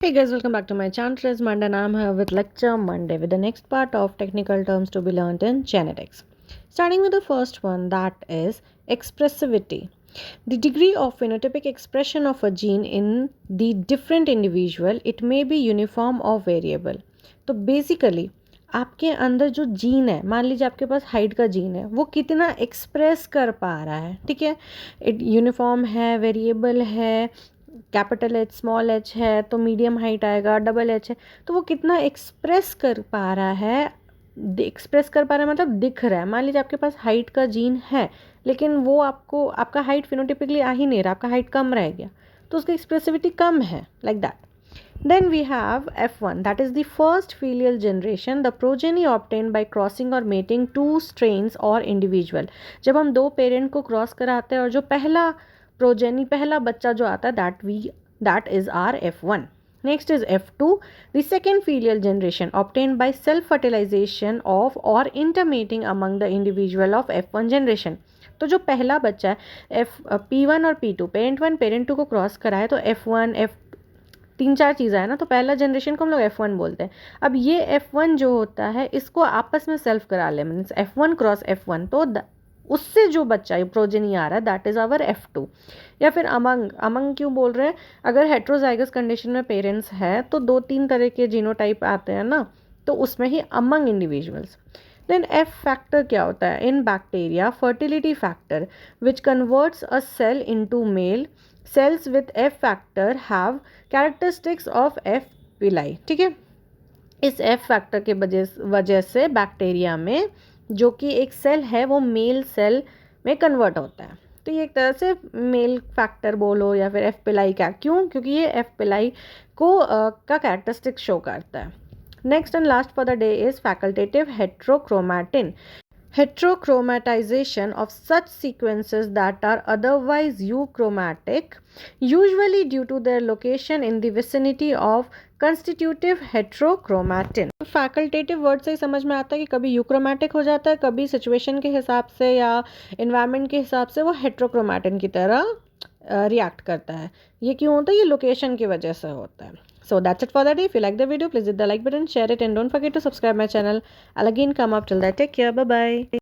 Hey guys, welcome back to my channel. It's Monday and I'm here with Lecture Monday with the next part of technical terms to be learned in genetics. Starting with the first one, that is expressivity. The degree of phenotypic expression of a gene in the different individual, it may be uniform or variable. तो basically आपके अंदर जो gene है, मान लीजिए आपके पास height का gene है, वो कितना एक्सप्रेस कर पा रहा है, ठीक है, इट यूनिफॉर्म है, वेरिएबल है, कैपिटल एच स्मॉल एच है तो मीडियम हाइट आएगा, डबल एच है तो वो कितना एक्सप्रेस कर पा रहा है, एक्सप्रेस कर पा रहा है मतलब दिख रहा है। मान लीजिए आपके पास हाइट का जीन है लेकिन वो आपको आपका हाइट फिनोटिपिकली आ ही नहीं रहा, आपका हाइट कम रह गया तो उसकी एक्सप्रेसिविटी कम है, like that. Then we have F1, that is the first filial generation, the progeny obtained by crossing or mating two strains or individual. जब हम दो पेरेंट को क्रॉस कराते हैं और जो पहला प्रोजेनी पहला बच्चा जो आता है that is our F1. Next is F2, the second filial generation obtained by self fertilization of or intermating among the individual of F1 generation. तो जो पहला बच्चा है P1 और P2 पेरेंट 1 पेरेंट 2 को क्रॉस कराए तो F1 F तीन चार चीज़ें हैं ना, तो पहला जनरेशन को हम लोग F1 बोलते हैं. अब ये F1 जो होता है इसको आपस में सेल्फ करा ले, मीन्स F1 क्रॉस F1, तो उससे जो बच्चा प्रोजेनी आ रहा है दैट इज़ आवर F2. या फिर अमंग क्यों बोल रहे हैं, अगर हेट्रोजाइगस कंडीशन में पेरेंट्स है तो दो तीन तरह के जीनोटाइप आते हैं ना, तो उसमें ही among individuals. Then F factor क्या होता है, in bacteria fertility factor which converts a cell into male. Cells with F factor have characteristics of F pili, ठीक है. इस F फैक्टर के वजह से बैक्टीरिया में जो कि एक सेल है वो मेल सेल में कन्वर्ट होता है. तो ये एक तरह से मेल फैक्टर बोलो या फिर F पिलाई का, क्यों, क्योंकि ये F पिलाई को का कैरेक्टरिस्टिक शो करता है. Next and last for the day is facultative heterochromatin. Heterochromatization of such sequences that are otherwise euchromatic, usually due to their location in the vicinity of constitutive heterochromatin. Facultative word से ही समझ में आता है कि कभी यूक्रोमैटिक हो जाता है, कभी सिचुएशन के हिसाब से या इन्वायरमेंट के हिसाब से वो हेट्रोक्रोमैटिन की तरह रिएक्ट करता है. ये क्यों होता है, ये लोकेशन की वजह से होता है. So that's it for the day. If you like the video, please hit the like button, share it, and don't forget to subscribe my channel. I'll again come up till that. Take care. Bye bye.